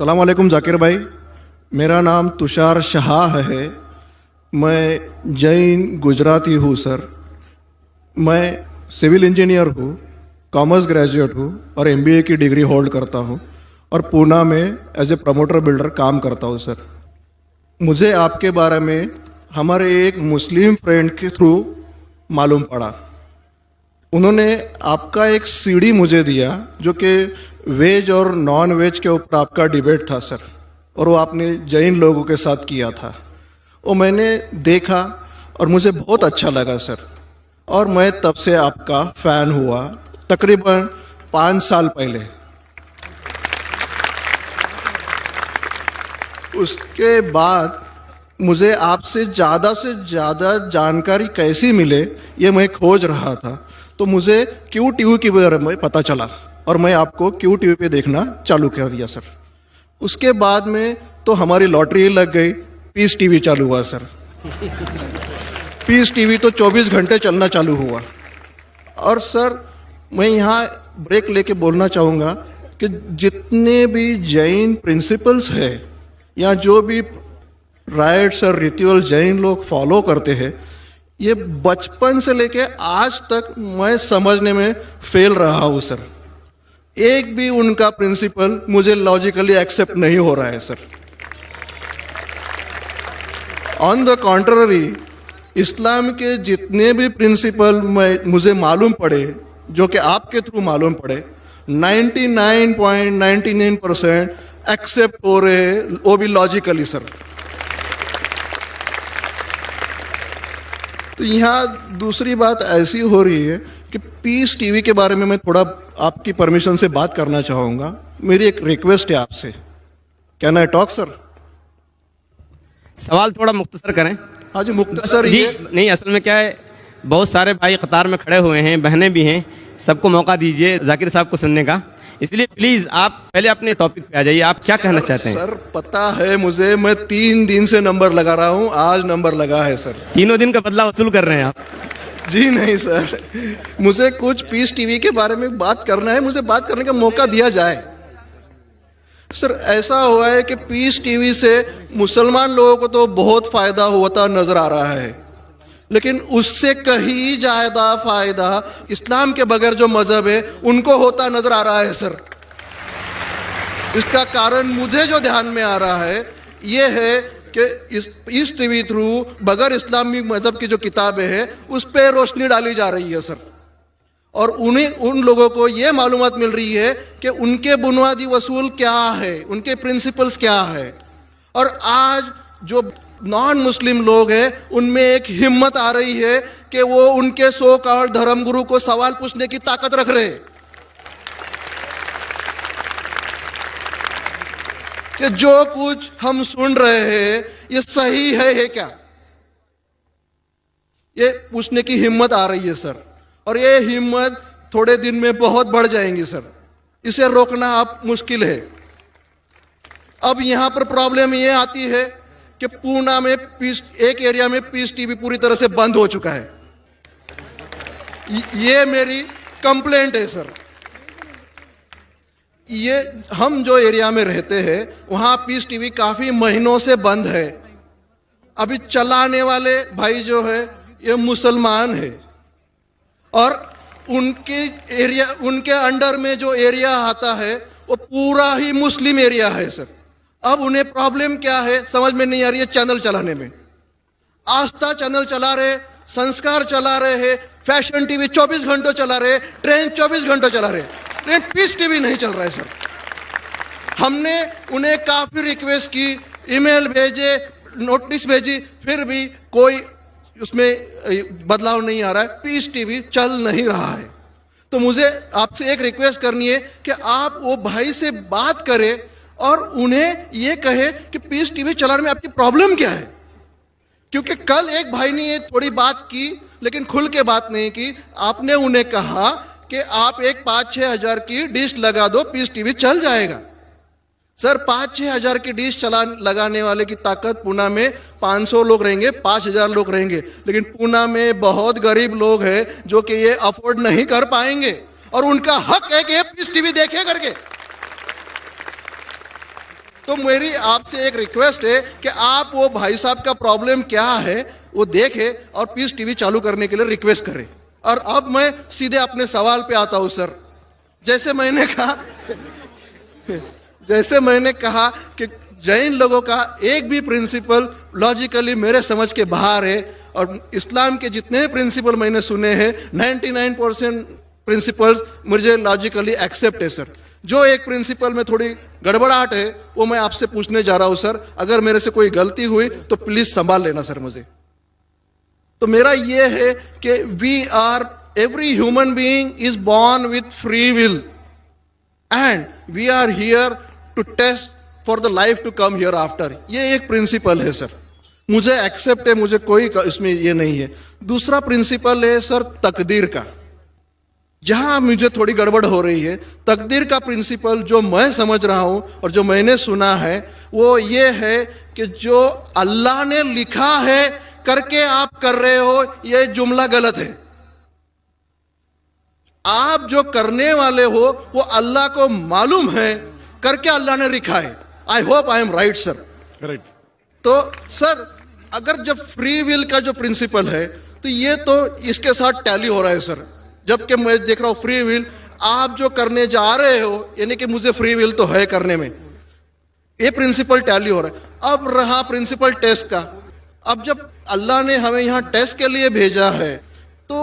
सलाम वालेकुम जाकिर भाई। मेरा नाम तुषार शाह है। मैं जैन गुजराती हूँ सर। मैं सिविल इंजीनियर हूँ, कॉमर्स ग्रेजुएट हूँ और एमबीए की डिग्री होल्ड करता हूँ और पूना में एज ए प्रमोटर बिल्डर काम करता हूँ सर। मुझे आपके बारे में हमारे एक मुस्लिम फ्रेंड के थ्रू मालूम पड़ा। उन्होंने आपका एक सीडी मुझे दिया जो कि वेज और नॉन वेज के ऊपर आपका डिबेट था सर, और वो आपने जैन लोगों के साथ किया था। वो मैंने देखा और मुझे बहुत अच्छा लगा सर, और मैं तब से आपका फ़ैन हुआ तकरीबन 5 साल पहले। उसके बाद मुझे आपसे ज़्यादा जानकारी कैसी मिले ये मैं खोज रहा था, तो मुझे क्यू टीवी के बारे में पता चला और मैं आपको क्यू टीवी पे देखना चालू कर दिया सर। उसके बाद में तो हमारी लॉटरी लग गई, पीस टीवी चालू हुआ सर। पीस टीवी तो 24 घंटे चलना चालू हुआ। और सर मैं यहाँ ब्रेक लेके बोलना चाहूँगा कि जितने भी जैन प्रिंसिपल्स है या जो भी राइट्स और रिचुअल जैन लोग फॉलो करते हैं, ये बचपन से लेके आज तक मैं समझने में फेल रहा हूँ सर। एक भी उनका प्रिंसिपल मुझे लॉजिकली एक्सेप्ट नहीं हो रहा है सर। ऑन द कॉन्ट्ररी, इस्लाम के जितने भी प्रिंसिपल मुझे मालूम पड़े, जो कि आपके थ्रू मालूम पड़े, 99.99% एक्सेप्ट हो रहे, वो भी लॉजिकली सर। तो यहाँ दूसरी बात ऐसी हो रही है कि पीस टीवी के बारे में मैं थोड़ा आपकी परमिशन से बात करना चाहूँगा। मेरी एक रिक्वेस्ट है आपसे, कैन आई टॉक सर? सवाल थोड़ा मुख्तसर करें। हाँ जी, मुख्तसर जी, ये नहीं, असल में क्या है, बहुत सारे भाई कतार में खड़े हुए हैं, बहनें भी हैं, सबको मौका दीजिए जाकिर साहब को सुनने का। इसलिए प्लीज आप पहले अपने टॉपिक पे आ जाइए, आप क्या कहना चाहते हैं? सर पता है मुझे, मैं 3 दिन से नंबर लगा रहा हूँ, आज नंबर लगा है सर। 3 दिन का बदला वसूल कर रहे हैं आप? जी नहीं सर, मुझे कुछ पीस टीवी के बारे में बात करना है, मुझे बात करने का मौका दिया जाए। सर ऐसा हुआ है कि पीस टीवी से मुसलमान लोगों को तो बहुत फायदा होता नजर आ रहा है, लेकिन उससे कहीं ज्यादा फायदा इस्लाम के बगैर जो मजहब है उनको होता नजर आ रहा है सर। इसका कारण मुझे जो ध्यान में आ रहा है ये है कि इस टीवी थ्रू बगैर इस्लामी मजहब की जो किताबें हैं उस पर रोशनी डाली जा रही है सर, और उन लोगों को ये मालूमात मिल रही है कि उनके बुनियादी वसूल क्या है, उनके प्रिंसिपल्स क्या है। और आज जो नॉन मुस्लिम लोग हैं उनमें एक हिम्मत आ रही है कि वो उनके सो कॉल्ड धर्मगुरु को सवाल पूछने की ताकत रख रहे हैं कि जो कुछ हम सुन रहे हैं ये सही है क्या, ये पूछने की हिम्मत आ रही है सर। और ये हिम्मत थोड़े दिन में बहुत बढ़ जाएंगी सर, इसे रोकना आप मुश्किल है। अब यहां पर प्रॉब्लम ये आती है कि पूना में एक एरिया में पीस टीवी पूरी तरह से बंद हो चुका है। ये मेरी कंप्लेंट है सर। ये हम जो एरिया में रहते हैं वहां पीस टीवी काफी महीनों से बंद है। अभी चलाने वाले भाई जो है ये मुसलमान है, और उनके अंडर में जो एरिया आता है वो पूरा ही मुस्लिम एरिया है सर। अब उन्हें प्रॉब्लम क्या है समझ में नहीं आ रही है चैनल चलाने में। आस्था चैनल चला रहे, संस्कार चला रहे हैं, फैशन टीवी 24 घंटों चला रहे, ट्रेन 24 घंटों चला रहे, लेकिन पीस टीवी नहीं चल रहा है सर। हमने उन्हें काफी रिक्वेस्ट की, ईमेल भेजे, नोटिस भेजी, फिर भी कोई उसमें बदलाव नहीं आ रहा है, पीस टीवी चल नहीं रहा है। तो मुझे आपसे एक रिक्वेस्ट करनी है कि आप वो भाई से बात करें और उन्हें ये कहे कि पीस टीवी चलाने में आपकी प्रॉब्लम क्या है। क्योंकि कल एक भाई ने ये थोड़ी बात की लेकिन खुल के बात नहीं की। आपने उन्हें कहा कि आप एक 5-6 हज़ार की डिश लगा दो, पीस टीवी चल जाएगा। सर 5-6 हज़ार की डिश लगाने वाले की ताकत पूना में 500 लोग रहेंगे, 5,000 लोग रहेंगे, लेकिन पूना में बहुत गरीब लोग हैं जो कि ये अफोर्ड नहीं कर पाएंगे, और उनका हक है कि ये पीस टीवी देखे करके। तो मेरी आपसे एक रिक्वेस्ट है कि आप वो भाई साहब का प्रॉब्लम क्या है वो देखें और पीस टीवी चालू करने के लिए रिक्वेस्ट करें। और अब मैं सीधे अपने सवाल पे आता हूं सर। जैसे मैंने कहा कि जैन लोगों का एक भी प्रिंसिपल लॉजिकली मेरे समझ के बाहर है, और इस्लाम के जितने भी प्रिंसिपल मैंने सुने हैं 99% प्रिंसिपल्स मुझे लॉजिकली एक्सेप्ट है सर। जो एक प्रिंसिपल में थोड़ी गड़बड़ाहट है वो मैं आपसे पूछने जा रहा हूं सर। अगर मेरे से कोई गलती हुई तो प्लीज संभाल लेना सर मुझे। तो मेरा ये है कि every human being is born with free will and we are here to test for the life to come hereafter. ये एक प्रिंसिपल है सर, मुझे एक्सेप्ट है, मुझे कोई इसमें ये नहीं है। दूसरा प्रिंसिपल है सर तकदीर का, जहां मुझे थोड़ी गड़बड़ हो रही है। तकदीर का प्रिंसिपल जो मैं समझ रहा हूं और जो मैंने सुना है वो ये है कि जो अल्लाह ने लिखा है करके आप कर रहे हो, ये जुमला गलत है। आप जो करने वाले हो वो अल्लाह को मालूम है करके अल्लाह ने लिखा है। I hope I am right sir. Correct. तो सर अगर जब फ्री विल का जो प्रिंसिपल है तो ये तो इसके साथ टैली हो रहा है सर। जबकि मैं देख रहा हूं फ्री विल आप जो करने जा रहे हो, यानी कि मुझे फ्री विल तो है करने में, ये प्रिंसिपल टैली हो रहा है। अब रहा प्रिंसिपल टेस्ट का। अब जब अल्लाह ने हमें यहां टेस्ट के लिए भेजा है तो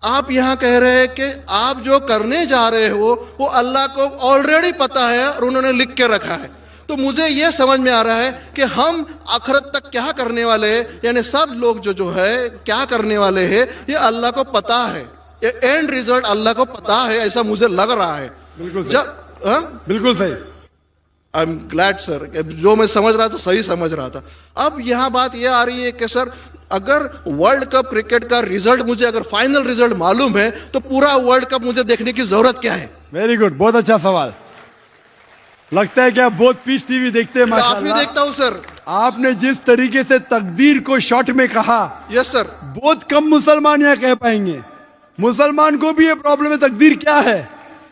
आप यहां कह रहे हैं कि आप जो करने जा रहे हो वो अल्लाह को ऑलरेडी पता है और उन्होंने लिख के रखा है। तो मुझे यह समझ में आ रहा है कि हम आखिरत तक क्या करने वाले हैं, यानी सब लोग जो है क्या करने वाले हैं ये अल्लाह को पता है। ये एंड रिजल्ट अल्लाह को पता है, ऐसा मुझे लग रहा है। बिल्कुल सही। बिल्कुल सही। आई एम ग्लैड सर, जो मैं समझ रहा था सही समझ रहा था। अब यहां बात यह आ रही है कि सर अगर वर्ल्ड कप क्रिकेट का रिजल्ट मुझे अगर फाइनल रिजल्ट मालूम है तो पूरा वर्ल्ड कप मुझे देखने की जरूरत क्या है? वेरी गुड, बहुत अच्छा सवाल। लगता है कि आप बहुत पीस टीवी देखते हैं। काफी माशाल्लाह देखता हूं सर। आपने जिस तरीके से तकदीर को शॉर्ट में कहा, यस सर, बहुत कम मुसलमान यह कह पाएंगे। मुसलमान को भी ये प्रॉब्लम है तकदीर क्या है,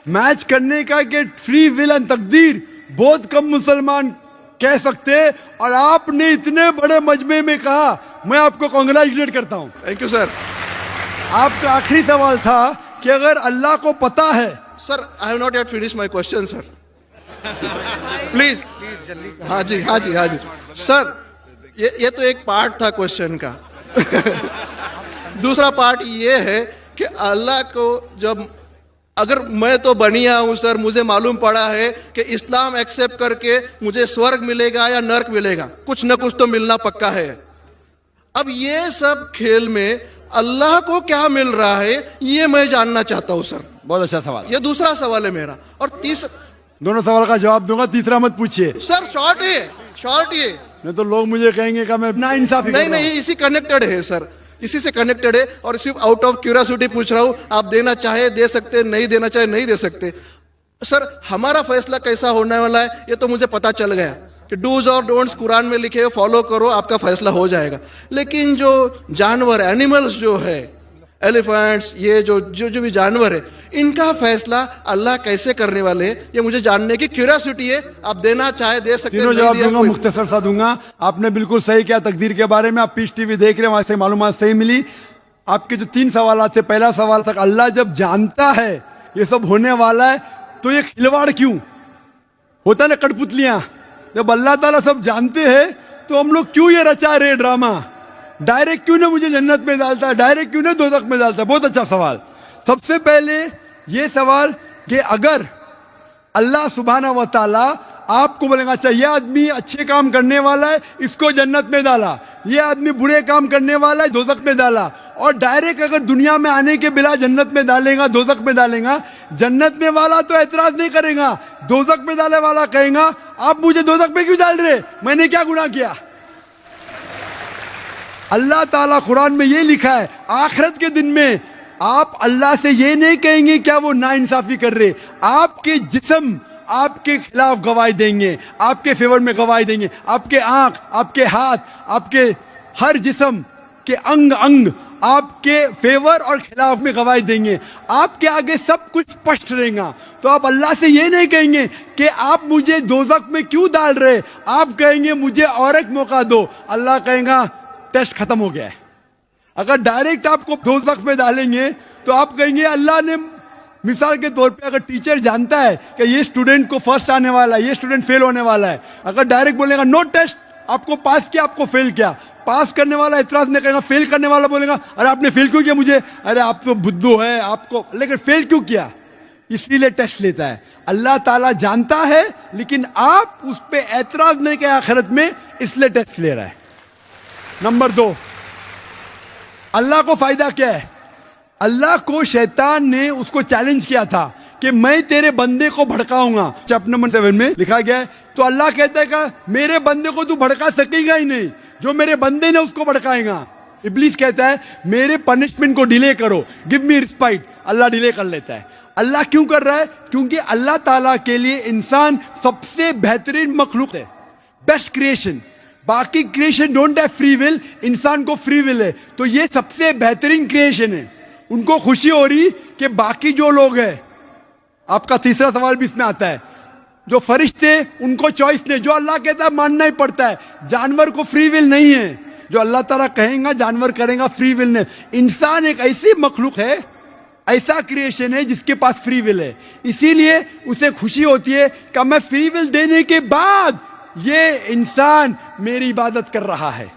मैच करने का कि फ्री विल एंड तकदीर बहुत कम मुसलमान कह सकते हैं। और आपने इतने बड़े मजमे में कहा, मैं आपको कांग्रेचुलेट करता हूं। Thank you sir. आपका आखिरी सवाल था कि अगर अल्लाह को पता है। Sir I have not yet finish my question sir, please जल्दी। हाँ जी हाँ जी हाँ जी सर, ये तो एक पार्ट था क्वेश्चन का। दूसरा पार्ट ये है कि अल्लाह को जब अगर मैं तो बनिया हूं सर, मुझे मालूम पड़ा है कि इस्लाम एक्सेप्ट करके मुझे स्वर्ग मिलेगा या नर्क मिलेगा, कुछ न कुछ तो मिलना पक्का है। अब ये सब खेल में अल्लाह को क्या मिल रहा है ये मैं जानना चाहता हूं सर। बहुत अच्छा सवाल। ये दूसरा सवाल है मेरा। और तीसरा, दोनों सवाल का जवाब दूंगा, तीसरा मत पूछिए सर। शॉर्ट है, शॉर्ट ये, नहीं तो लोग मुझे कहेंगे कि मैं ना इंसाफी नहीं नहीं, इसी कनेक्टेड है सर, इसी से कनेक्टेड है। और सिर्फ आउट ऑफ क्यूरियोसिटी पूछ रहा हूं, आप देना चाहे दे सकते, नहीं देना चाहे नहीं दे सकते। सर हमारा फैसला कैसा होने वाला है ये तो मुझे पता चल गया कि डूज और डोंट्स कुरान में लिखे, फॉलो करो, आपका फैसला हो जाएगा। लेकिन जो जानवर, एनिमल्स जो है, एलिफेंट्स, ये जो भी जानवर है, इनका फैसला अल्लाह कैसे करने वाले हैं ये मुझे जानने की क्यूरियोसिटी है। आप देना चाहे दे सकते हैं। तीनों जवाब दूंगा, मुख्तसर सा दूंगा। आपने बिल्कुल सही किया तकदीर के बारे में। आप पीस टीवी देख रहे हैं, वहां से मालूमात सही मिली। आपके जो 3 सवाल थे, पहला सवाल तक अल्लाह जब जानता है ये सब होने वाला है तो ये खिलवाड़ क्यों होता है ना, कठपुतलियां। जब अल्लाह ताला सब जानते हैं तो हम लोग क्यों ये रचा रहे ड्रामा, डायरेक्ट क्यों ना मुझे जन्नत में डालता है, डायरेक्ट क्यों ना दोज़ख में डालता है। बहुत अच्छा सवाल। सबसे पहले ये सवाल कि अगर अल्लाह सुब्हाना व तआला आपको बोलेगा अच्छा ये आदमी अच्छे काम करने वाला है इसको जन्नत में डाला, ये आदमी बुरे काम करने वाला है दोज़ख में डाला, और डायरेक्ट अगर दुनिया में आने के बिना जन्नत में डालेगा, दोज़ख में डालेगा, जन्नत में वाला तो एतराज नहीं करेगा, दोज़ख में डाले वाला कहेगा आप मुझे दोज़ख में क्यों डाल रहे, मैंने क्या गुनाह किया। अल्लाह ताला कुरान में ये लिखा है आखिरत के दिन में आप अल्लाह से ये नहीं कहेंगे क्या वो नाइंसाफी कर रहे, आपके जिस्म आपके खिलाफ गवाही देंगे, आपके फेवर में गवाही देंगे। आपके आंख, आपके हाथ, आपके हर जिस्म के अंग अंग आपके फेवर और खिलाफ में गवाही देंगे, आपके आगे सब कुछ स्पष्ट रहेगा। तो आप अल्लाह से ये नहीं कहेंगे कि आप मुझे दोज़ख में क्यों डाल रहे, आप कहेंगे मुझे और एक मौका दो। अल्लाह कहेगा टेस्ट खत्म हो गया है। अगर डायरेक्ट आपको दोज़ख में डालेंगे तो आप कहेंगे अल्लाह ने, मिसाल के तौर पे अगर टीचर जानता है कि ये स्टूडेंट को फर्स्ट आने वाला है, ये स्टूडेंट फेल होने वाला है, अगर डायरेक्ट बोलेगा नो टेस्ट, आपको पास किया आपको फेल किया, पास करने वाला इतराज नहीं करेगा, फेल करने वाला बोलेगा अरे आपने फेल क्यों किया मुझे, अरे आप तो बुद्धू है आपको, लेकिन फेल क्यों किया, इसलिए टेस्ट लेता है। अल्लाह ताला जानता है लेकिन आप उस पर एतराज नहीं किया आखिरत में, इसलिए टेस्ट ले रहा है। नंबर 2, अल्लाह को फायदा क्या है? अल्लाह को शैतान ने उसको चैलेंज किया था कि मैं तेरे बंदे को भड़काऊंगा। चैप्टर नंबर 7 में लिखा गया है। तो अल्लाह कहता है कि मेरे बंदे को तू भड़का सकेगा ही नहीं, जो मेरे बंदे ने उसको भड़काएगा। इब्लीस कहता है मेरे पनिशमेंट को डिले करो, गिव मी रिस्पाइट, अल्लाह डिले कर लेता है। अल्लाह क्यों कर रहा है? क्योंकि अल्लाह ताला के लिए इंसान सबसे बेहतरीन मखलूक है, बेस्ट क्रिएशन। बाकी creation don't have free will, इंसान को फ्री विल है, तो ये सबसे बेहतरीन क्रिएशन है। उनको खुशी हो रही कि बाकी जो लोग हैं, आपका तीसरा सवाल भी इसमें आता है, जो फरिश्ते उनको चॉइस नहीं, जो अल्लाह कहता है मानना ही पड़ता है। जानवर को फ्री विल नहीं है, जो अल्लाह ताला कहेगा जानवर करेगा, फ्री विल नहीं। इंसान एक ऐसी मखलूक है, ऐसा क्रिएशन है जिसके पास फ्री विल है, इसीलिए उसे खुशी होती है कि मैं फ्री विल देने के बाद ये इंसान मेरी इबादत कर रहा है।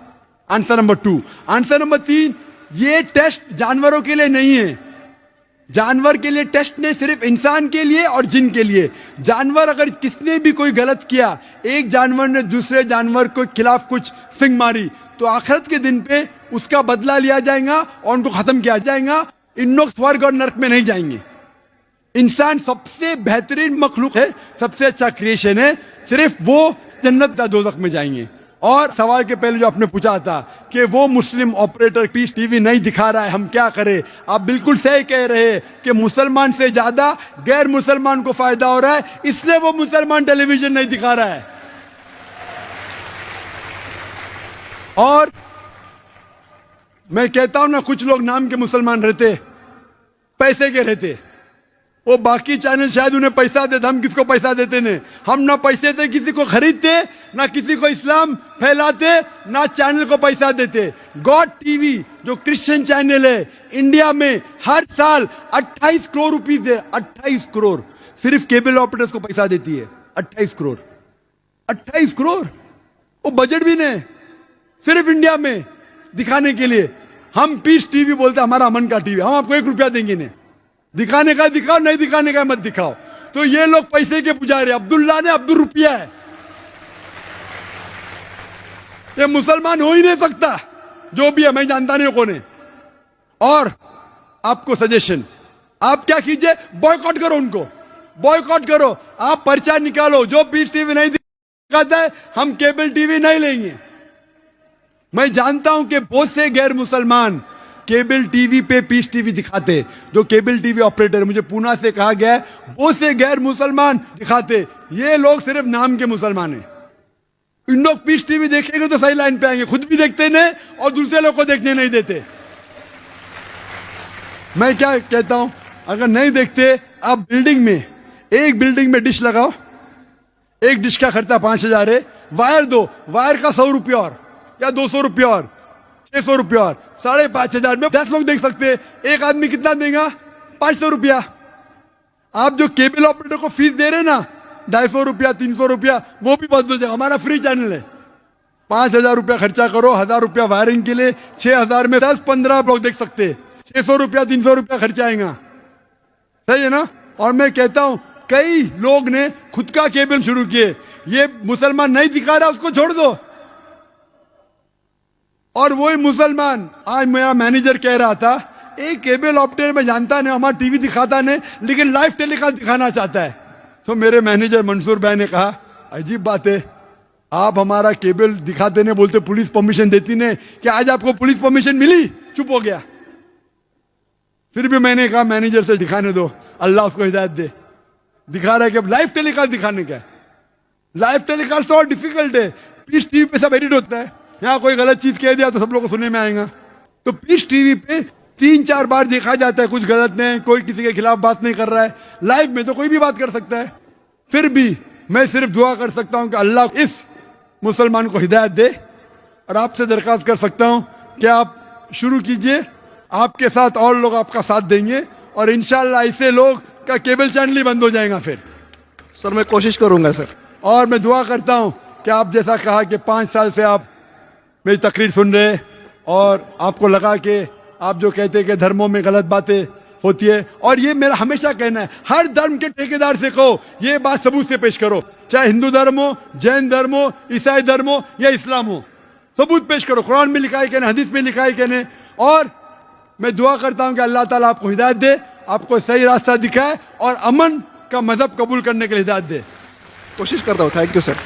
Answer number 2। आंसर नंबर 3, ये टेस्ट जानवरों के लिए नहीं है। जानवर के लिए टेस्ट नहीं, सिर्फ इंसान के लिए और जिन के लिए। जानवर अगर किसने भी कोई गलत किया, एक जानवर ने दूसरे जानवर के खिलाफ कुछ सिंग मारी, तो आखिरत के दिन पे उसका बदला लिया जाएगा और उनको खत्म किया जाएगा। इन लोग स्वर्ग और नरक में नहीं जाएंगे। इंसान सबसे बेहतरीन मखलूक है, सबसे अच्छा क्रिएशन है, सिर्फ वो जन्नत या दोज़ख में जाएंगे। और सवाल के पहले जो आपने पूछा था कि वो मुस्लिम ऑपरेटर पीस टीवी नहीं दिखा रहा है, हम क्या करें? आप बिल्कुल सही कह रहे हैं कि मुसलमान से ज्यादा गैर मुसलमान को फायदा हो रहा है, इसलिए वो मुसलमान टेलीविजन नहीं दिखा रहा है। और मैं कहता हूं ना, कुछ लोग नाम के मुसलमान रहते, पैसे के रहते, वो बाकी चैनल शायद उन्हें पैसा देते, हम किसको पैसा देते नहीं। हम ना पैसे से किसी को खरीदते, ना किसी को इस्लाम फैलाते, ना चैनल को पैसा देते। गॉड टीवी जो क्रिश्चियन चैनल है, इंडिया में हर साल 28 करोड़ रुपीस है, 28 करोड़ सिर्फ केबल ऑपरेटर्स को पैसा देती है। 28 करोड़, 28 करोड़, वो बजट भी नहीं, सिर्फ इंडिया में दिखाने के लिए। हम पीस टीवी बोलते हमारा अमन का टीवी, हम आपको 1 रुपया देंगे नहीं, दिखाने का दिखाओ, नहीं दिखाने का मत दिखाओ। तो ये लोग पैसे के पुजारी, अब्दुल्ला ने अब्दुल रुपया है, ये मुसलमान हो ही नहीं सकता, जो भी है, मैं जानता नहीं कौन है। और आपको सजेशन, आप क्या कीजिए, बॉयकॉट करो उनको, बॉयकॉट करो, आप पर्चा निकालो, जो पीस टीवी नहीं दिखाता है हम केबल टीवी नहीं लेंगे। मैं जानता हूं कि बहुत से गैर मुसलमान केबल टीवी पे पीस टीवी दिखाते, जो केबल टीवी ऑपरेटर, मुझे पूना से कहा गया है, बहुत से गैर मुसलमान दिखाते, ये लोग सिर्फ नाम के मुसलमान हैं। इन लोग पीस टीवी देखेंगे तो सही लाइन पे आएंगे, खुद भी देखते नहीं और दूसरे लोग को देखने नहीं देते। मैं क्या कहता हूं, अगर नहीं देखते, आप बिल्डिंग में, एक बिल्डिंग में डिश लगाओ, एक डिश का खर्चा 5,000 है, वायर दो, वायर का 100 रुपया और या 200 रुपया और 600 रुपया और 5,500 में 10 लोग देख सकते हैं। एक आदमी कितना देगा? 500 रुपया। आप जो केबल ऑपरेटर को फीस दे रहे ना, 250 रुपया, 300 रुपया, वो भी बंद हो जाएगा। हमारा फ्री चैनल है, 5,000 रुपया खर्चा करो, 1,000 रुपया वायरिंग के लिए, 6,000 में 10-15 लोग देख सकते हैं, 600 रुपया 300 रुपया खर्चा आएगा, सही है ना? और मैं कहता हूं कई लोग ने खुद का केबल शुरू किए, ये मुसलमान नहीं दिखा रहा, उसको छोड़ दो। और वही मुसलमान, आज मेरा मैनेजर कह रहा था, एक केबल ऑपरेटर में जानता नहीं, हमारा टीवी दिखाता नहीं, लेकिन लाइव टेलीकास्ट दिखाना चाहता है। तो मेरे मैनेजर मंसूर भाई ने कहा, अजीब बात है, आप हमारा केबल दिखाते नहीं, बोलते पुलिस परमिशन देती नहीं, कि आज आपको पुलिस परमिशन मिली? चुप हो गया। फिर भी मैंने कहा मैनेजर से दिखाने दो, अल्लाह उसको हिदायत दे। दिखा रहा है कि लाइव टेलीकास्ट दिखाने का। लाइव टेलीकास्ट तो और डिफिकल्ट है, पीस टीवी पे सब एडिट होता है, यहाँ कोई गलत चीज कह दिया तो सब लोगों को सुनने में आएगा। तो पीस टीवी पे 3-4 बार देखा जाता है, कुछ गलत नहीं, कोई किसी के खिलाफ बात नहीं कर रहा है। लाइव में तो कोई भी बात कर सकता है। फिर भी मैं सिर्फ दुआ कर सकता हूं कि अल्लाह इस मुसलमान को हिदायत दे, और आपसे दरखास्त कर सकता हूं कि आप शुरू कीजिए, आपके साथ और लोग आपका साथ देंगे, और इंशाल्लाह ऐसे लोग का केबल चैनल ही बंद हो जाएगा फिर। सर मैं कोशिश करूंगा सर। और मैं दुआ करता हूं कि आप जैसा कहा कि 5 साल से आप मेरी तकरीर सुन रहे, और आपको लगा कि आप जो कहते हैं कि धर्मों में गलत बातें होती है, और ये मेरा हमेशा कहना है, हर धर्म के ठेकेदार से कहो ये बात सबूत से पेश करो, चाहे हिंदू धर्म हो, जैन धर्म हो, ईसाई धर्म हो या इस्लाम हो, सबूत पेश करो। कुरान में लिखा है कि नहीं, हदीस में लिखा है कि नहीं। और मैं दुआ करता हूं कि अल्लाह ताला आपको हिदायत दे, आपको सही रास्ता दिखाए, और अमन का मजहब कबूल करने के लिए हिदायत दे। कोशिश करता हूँ। Thank you sir.